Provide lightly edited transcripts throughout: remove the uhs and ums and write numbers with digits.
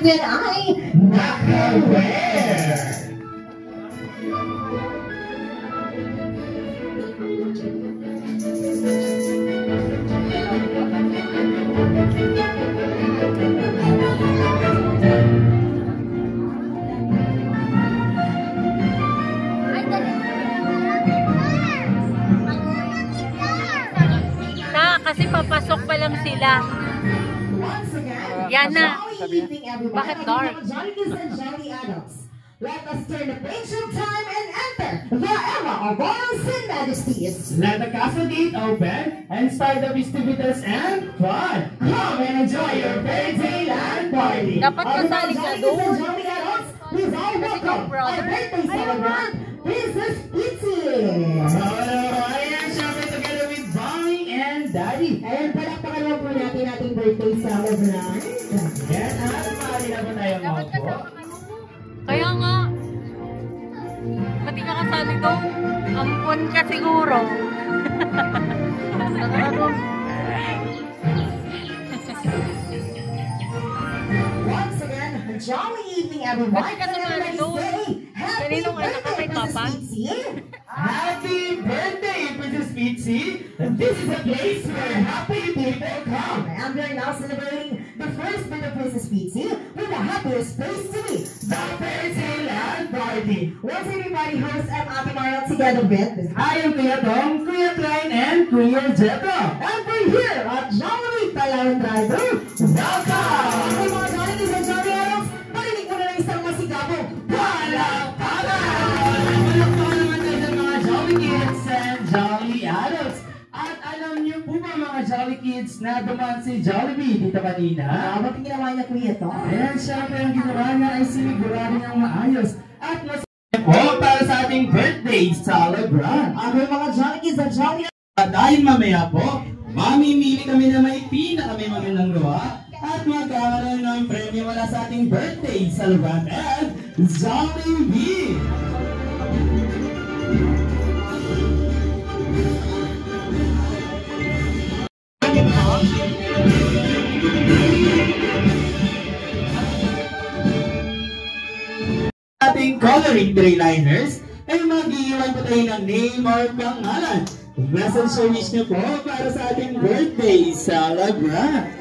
champion ay naka-wear. Kasi papasok pa lang sila. Yan na. Bakit dark? Let us turn the page of time and enter the era of royals and majesties. Let the castle gate open and start the festivities and fun. Come and enjoy your birthday land party. Dapat kasali ka doon. Please all welcome our birthday celebrant, Princess Peachy. Ayan, syempre together with Mommy and Daddy. Ayan, palakpakan lang po natin ating birthday celebrant. Yan, maaari na po tayo maupo. Kaya nga. Pati ka kasali doon. Ampon ka siguro. Once again, jolly evening everyone. Pati ka sumali doon. Kaninong anak ka kay Papa? Happy birthday, Princess Peachy! This is a place where happy people come. And we are now celebrating the first bit of Princess Peachy with the happiest place to be, the birthday land party. Once everybody hosts and Ate Mariel together with I am Kuya Tom, Kuya Klein, and Kuya Jetro. And we're here at Jolly Palawan Driver. Welcome! Okay mga Jollies and Jolly Adults, parinig mo na ng isang masigabong palakpakan! Palakpakan naman tayo sa mga Jolly Kids and Jolly Adults. At alam niyo po ba mga Jolly Kids na dumaan si Jollibee dito kanina? Ba't yung ginawa niya Kuya to? Ayan, syempre ang ginawa niya ay sinigurado niyang maayos. At masaya po para sa ating birthday celebrant. Okay mga Jolly Kids and Jolly Adults. At dahil mamaya po, mamimili kami na may pinakamagandang gawa at magkakaroon ng premyo mula sa ating birthday celebrant and Jollibee! Ating coloring tray liners ay mag-iwan po tayo ng name or pangalan. Message or wish niyo po para sa ating birthday celebrant.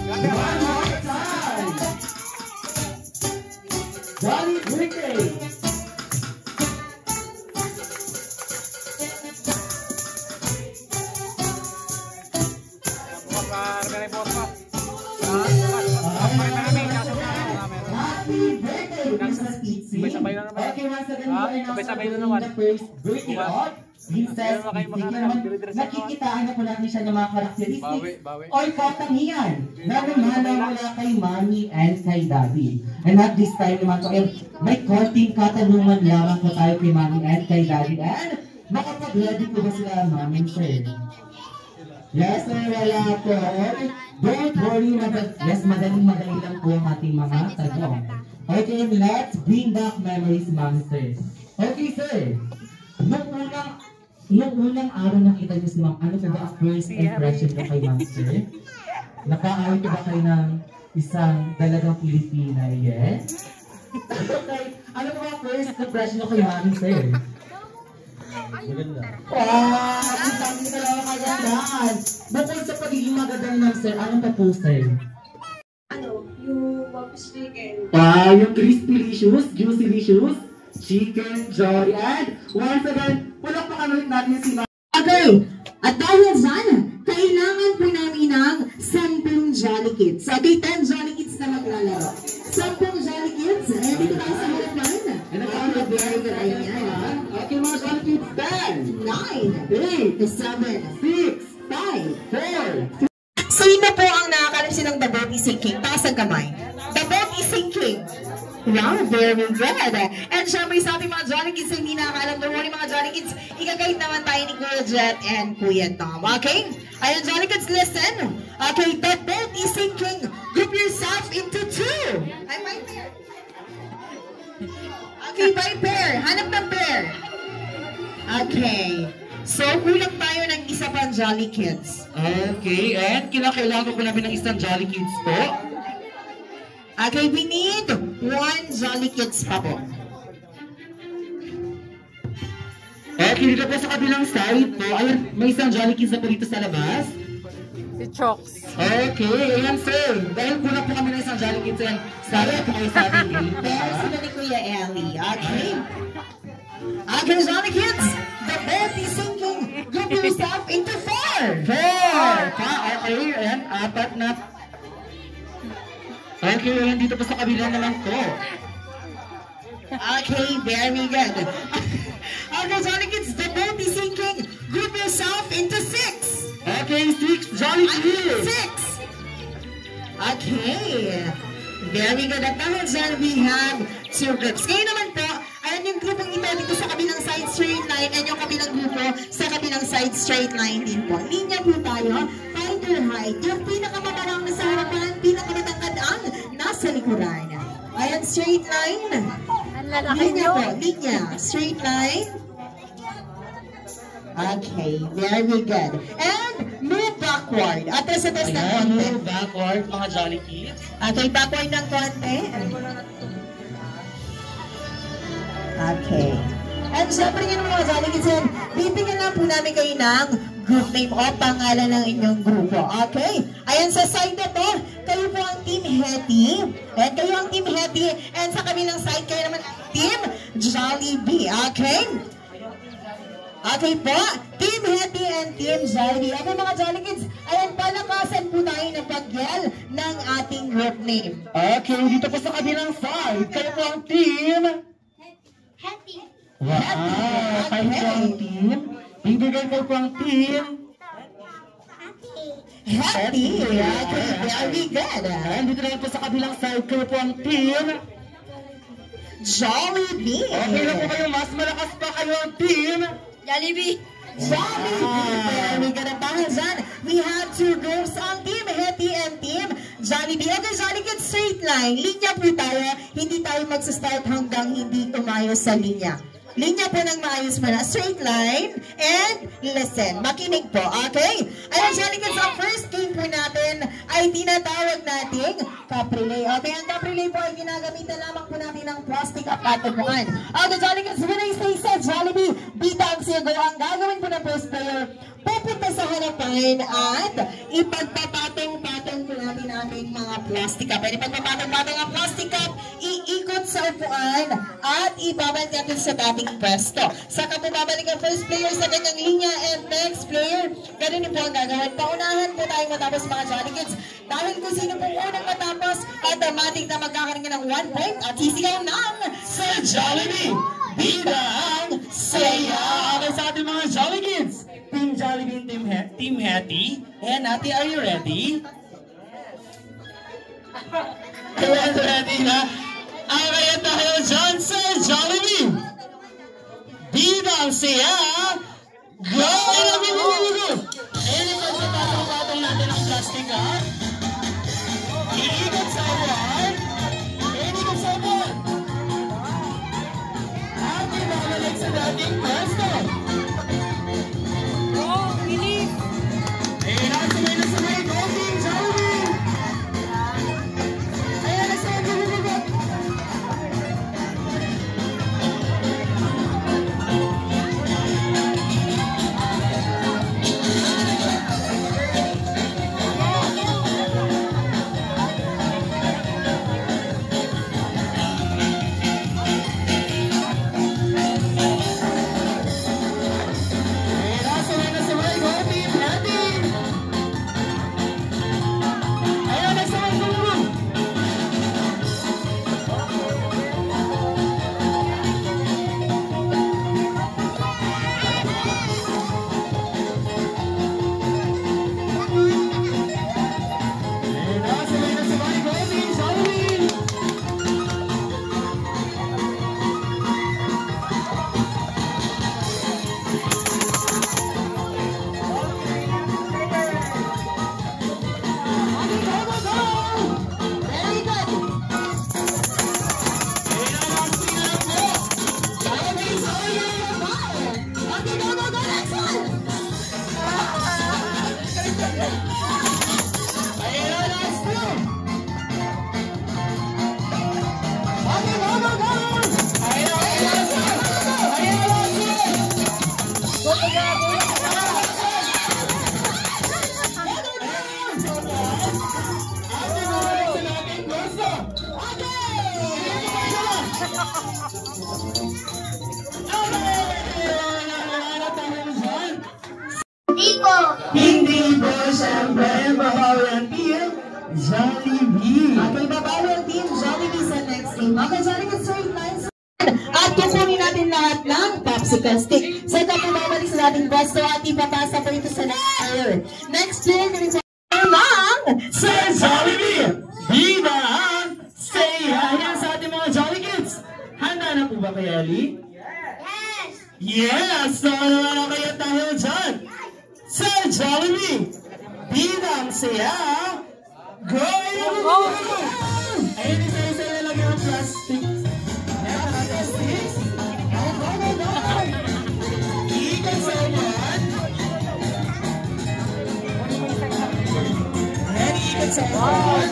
One more time! Johnny birthday! Happy birthday, Princess Peachy! Okay, once again, sabay na naman. The first birthday of Princess Peachy. Nakikitaan na po natin siya ng mga karakteristik o katangian na lumana mula kay Mommy and kay Daddy. And at this time naman po, may konting katanungan lamang po tayo kay Mommy and kay Daddy. And makapag-ready po ba sila, Mommy and Sir? Yes, sir, wala po. Don't worry, madaling lang po ang ating mga tanong. Okay, let's bring back memories, Ma'am, sir. Okay, sir. Nung unang araw nakita niyo si Ma'am, ano po ba ang first impression ko kay Ma'am, sir? Nakaawit ko ba kayo ng isang dalagang Pilipina? Yes? Okay, ano po ba ang first impression ko kay Ma'am, sir? Maganda. Wow! Ang dami na lang ang kagandahan. Bukod sa pagiging magandang ng sir, anong pa po, sir? Yung Bob's Chicken. Yung crispy-licious, juicy-licious, chicken, joy, and once again, palakpakan ulit natin si Ma'am. Okay, at dahil dyan, kailangan po namin ng 10 Jolly Kids. Okay, 10 Jolly Kids na maglalaro. 10 Jolly Kids, dito tayo sa harapan. Okay, mga Jolly Kids, 10, 9, 8, 7, 6, 5, 4. Sino po ang nakakalim ng The Boat is Sinking? Taas ang kamay. The Boat is Sinking. Wow, very good. And syempre sa ating mga Jolly Kids na hindi nakakalam, don't worry mga Jolly Kids, ikagayit naman tayo ni Kuya Jet and Kuya Tom. Okay? Ayun, Jolly Kids, listen. Okay, The Boat Okay. So, kulang tayo ng isa pang Jolly Kids. Okay, and kailangan po namin ng isang Jolly Kids po. Okay, we need one Jolly Kids pa po. Okay, dito po sa kabilang side po. Ayun, may isang Jolly Kids na po dito sa labas. Si Chokes. Okay, ayan sir. Dahil kulang po kami ng isang Jolly Kids yan. Sorry po kayo sa ating game. Pero sila ni Kuya Ellie. Okay. Okay, Jolly Kids. The boat is sinking. Group yourself into 4. 4. Okay, ayan. Apat na. Okay, ayan dito po sa kabila naman po. Okay, very good. Okay, Jolly Kids, the boat is sinking. Group yourself into 6. Okay, 6 Jolly Kids. 6. Okay. Very good. At dahil dyan, we have 2 groups. Ngayon naman po, ayan yung grupong ito dito sa kabilang side straight line and yung kabilang grupo sa kabilang side straight line din po. Linya po tayo, find your height. Yung pinakamamarang nasa harapan, pinakamatangkad ang nasa likuran. Ayan, straight line. Ang lalaki Linya nyo. po, linya. Straight line. Okay, very good. And move backward. Atras-atras ng Ayan, konti. move backward mga Jolly Kids. Okay, backward ng konti. Okay. And syempre yun mga Jolly Kids, bibigyan lang po namin kayo ng group name o pangalan ng inyong grupo. Okay? Ayan, sa side na to, kayo po ang Team Hetty. And kayo ang Team Hetty. And sa kabilang side, kayo naman ang Team Jollibee. Okay? Okay po, Team Hetty and Team Jollibee. Okay mga Jolly Kids, ayan, palakasan po tayo ng pag-yell ng ating group name. Okay, dito po sa kabilang side, kayo po ang team. Happy. Wow, kayo po ang team. Bibigay kayo po ang team. Happy. Okay, very good. And dito naman po sa kabilang side, kayo po ang team. Jollibee. Okay na po kayo, mas malakas pa kayo ang team. Jollibee. Jollibee. Very good. At dahil dyan, we have 2 groups ang Team Hetty and Team Jollibee. Okay, Jolly Kids, straight line. Linya po tayo. Hindi tayo magsa-start hanggang hindi tumayos sa linya. Linya po ng maayos mo na. Straight line. And listen. Makinig po. Okay? Ayun, Jolly Kids, ang first game po natin ay tinatawag nating Caprilay. Okay, ang Caprilay po ay ginagamitan lamang po natin ng plastic at patubuan. Okay, Jolly Kids, when I say sa Jollibee, bita ang sigo. Ang gagawin po ng first player, pupunta sa harapan at ipagpapatong-patong po natin ating mga plastic cup. Pwede pagpapatong-patong ang plastic cup, iikot sa upuan at ibabalik natin sa dating pwesto. Saka po babalik ang first player sa kanyang linya and next player, ganun din po ang gagawin. Paunahan po tayong matapos mga Jolly Kids. Dahil kung sino po unang matapos, automatic na magkakaroon ka ng 1 point at sisigaw ng Sa Jollibee, bida ang saya. Okay sa ating mga Jolly Kids. Team Jollibee, Team Hetty. And Ate, are you ready? Ayan, ready na. Okay, tayo dyan sa Jollibee. Bida ang saya. Go! Go! And ipagpapatong-patong natin ang plastic cup. Iikot sa uwan. Iikot sa uwan. At ibabalik sa dating pwesto. Oh, bilis. Ayan na, sumay na sumay. Go, Team Jollibee! Ayan na, sumay. Go! Hindi po siyempre mabawi ang team Jollibee. Okay, babawi ang team Jollibee sa next game. Okay, Jollibee straight lines. At kukunin natin lahat ng popsicle stick. So ito po babalik sa ating pwesto at ipapasa po ito sa next player. Next player, ganito ng Sir Jollibee! Bida ang saya! Yan sa ating mga Jolly Kids. Handa na po ba kay Ellie? Yes! So ano na kaya tayo dyan? Sir Jollibee! Bida ang saya! Go! Ayun, isa-isa na lang yung plastic. Ayan, plastic. Ikot sa uwan. Ayan, ikot sa uwan.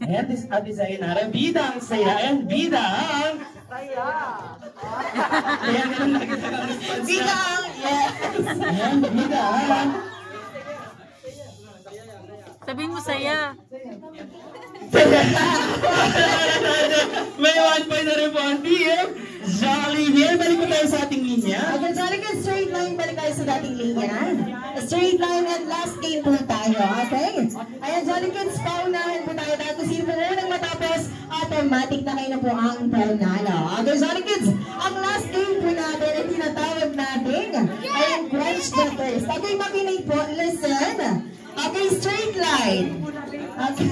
Ayan, ate Zainara, bida ang saya and bida ang saya. Ayan, ganun lagi sa response. Bida ang yes. Ayan, bida ang Sabihin mo saya. may 1 point na rin po ang team Jollibee. Balik po tayo sa ating linya. Okay, Jollibee straight line, balik tayo sa dating linya. Straight line and last game po tayo, okay? Ayan, Jollibee, paunahan po tayo dahil kung sino po unang matapos, automatic na kayo na po ang panalo. Okay, Jollibee, ang last game po natin ay tinatawag natin ay ang quench the thirst. Okay, makinig po, listen. Okay, straight line. Okay.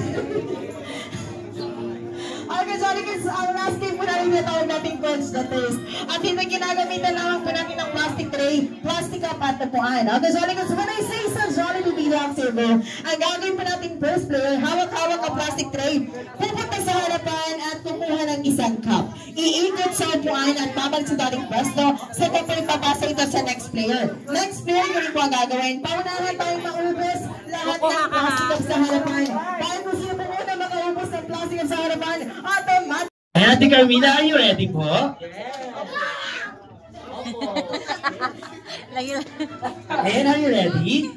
Okay, sorry guys, ang last game po natin natawag natin quench the thirst. At hindi ginagamitan lamang po natin ng plastic tray, plastic cup at tapuan. Okay, sorry guys, when I say sa Jollibee bilang server, ang gagawin po natin first player, hawak-hawak ang plastic tray, pupunta sa harapan at kumuha ng isang cup. Iikot sa upuan at babalik sa dating pwesto, sa kapag papasa ito sa next player. Next player, ganun po ang gagawin. Paunahan tayong maubos lahat ng plastic cup sa harapan. Dahil kung sino po muna makaubos ng plastic cup sa harapan, automatic. Ayan, Ate Carmina, are you ready po? Ayan, are you ready?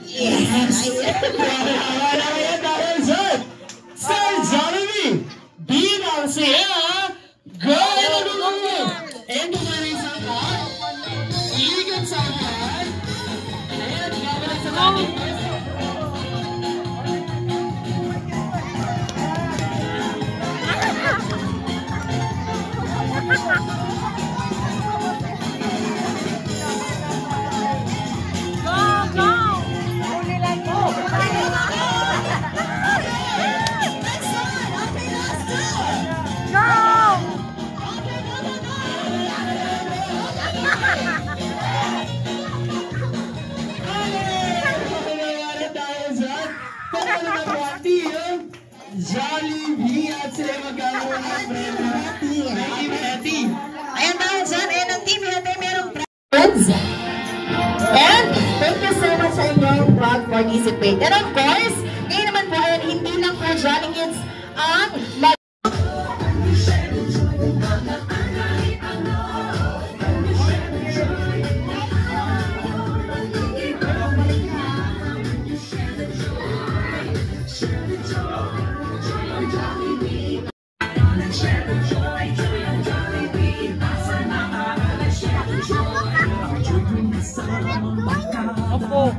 Yes! Wala kaya tayo dyan! Sir Jollibee! Bilang siya! Go! Ayan, kumana isang card. Iigat sa card. Ayan, babalik sa ating pwesto. Jollibee at sila magkakaroon ng premyo. Team Hetty. Ayan dahil dyan, ayan ang Team Hetty, merong friends. And thank you so much sa inyong pag-participate. And of course, ngayon naman po, ayan, hindi lang po Jolly Kids ang Opo.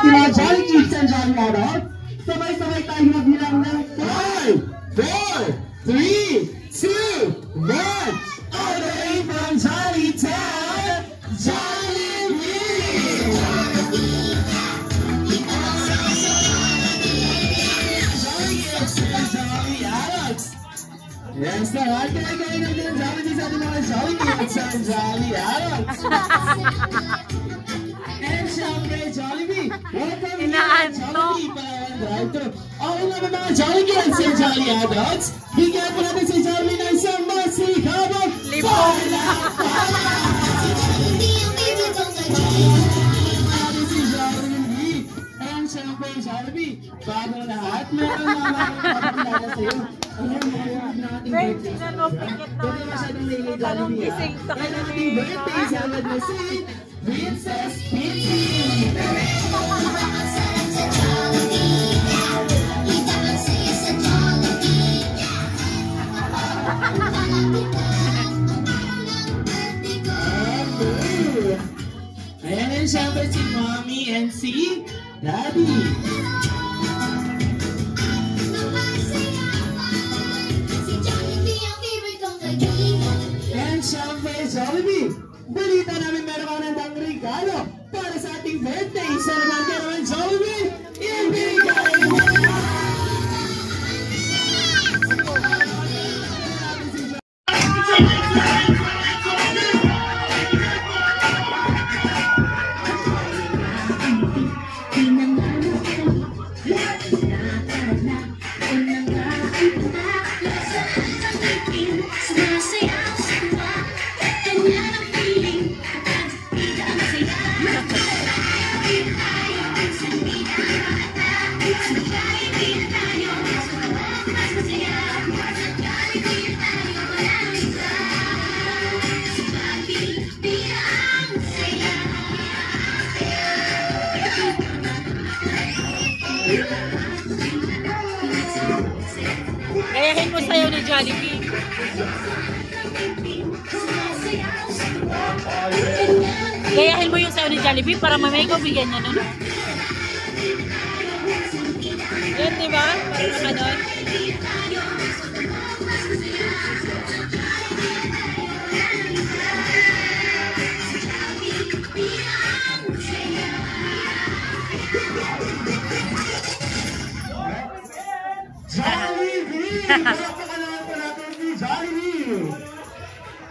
Mga Jolly Kids and Jolly Adults, sabay-sabay tayo magbilang ng 5, 4, 3, 2, 1. All the way from Jolly Town, Jollibee! Jolly Kids and Jolly Adults. Yes, sir. At kaya ng Jollibee sa ating mga Jolly Kids and Jolly Adults. And syempre, Jollibee! Welcome to Jollibee Palawan. Ako naman mga Jolly Kids and Jolly Adults. Bigyan po natin si Jollibee ng isang masikabang palakpakan! Si Jollibee. And syempre, Jollibee, bago lahat, meron naman makakilala sa'yo. Friends, sinanong pikit na tanong gising sa Happy birthday sa na si Princess Pizzy! Ayan din siyempre si Mommy and si Daddy. And siyempre Jollibee, balita namin meron ka ng regalo para sa ating birthday. Sa naman ka naman Jollibee, ibigay mo! Gayahin mo sayo ni Jollibee. Gayahin mo yung sayo ni Jollibee para mamaya ko bigyan niya nun. Yan, diba? Para naka nun.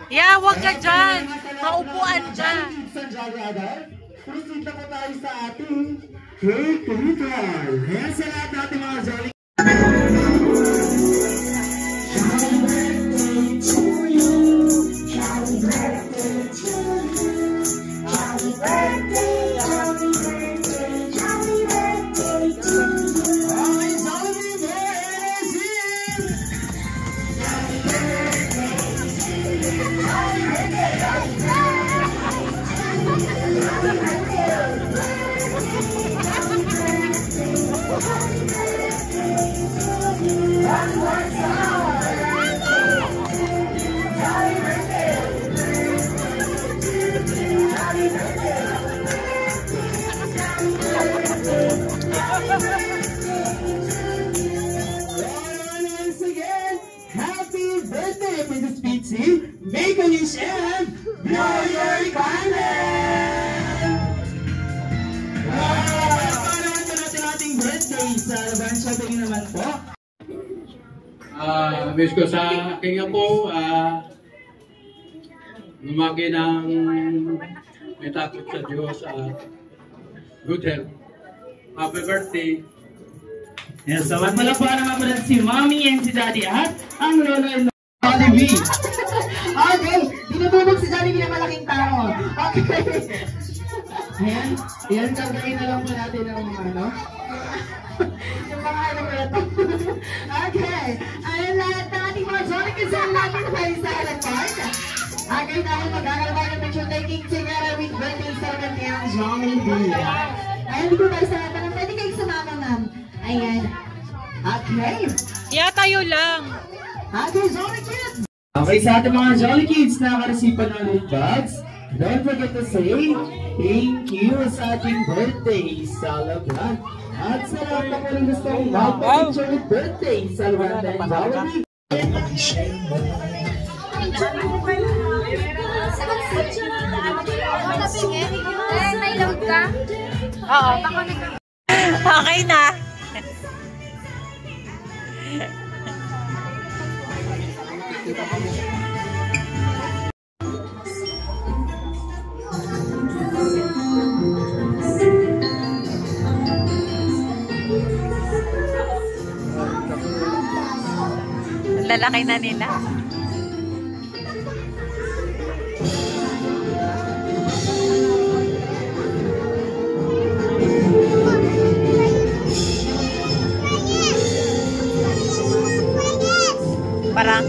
Yeah, wag ka dyan. Maupuan dyan. Proceed na po tayo sa ating cake ritual. Ayan sa lahat natin mga Jolly. Happy birthday to you. Happy birthday to you. Happy birthday, happy birthday, happy birthday to you. Okay, Jollibee, more energy! Happy birthday to you. Happy birthday, happy birthday. Once again, happy birthday, Princess Pizzy! Make a wish and blow your candle! Para natin ating birthday sa Laban Shopping naman po. Wish ko sa aking apo, lumaki ng may takot sa Diyos at good health. Happy birthday! Yes, so magpalapuan naman po natin si Mommy and si Daddy at ang lolo and Jollibee. Okay, dinudulog si Jollibee na malaking tao. Okay. Ayan, yan, kagayin na lang po natin ang ano. Yung mga ano ko ito. Okay, ayan lahat ng ating mga Jolly Kizan natin sa Highland Park. Again namin magkakaroon ng picture taking together with birthday celebrant ang Jollibee. Ayan, di ko tayo sa lahat. Pwede kayo sumama, ma'am. Ayan. Okay. Yeah, tayo lang. Okay, Jolly Kids! Okay, sa ating mga Jolly Kids na nakareceive pa ng loot bags, don't forget to say thank you sa ating birthday celebrant. At sa lahat na po rin gustong mag-picture with birthday celebrant and Jollibee. May load ka? Oo. Okay na. Lalaki na nila. Parang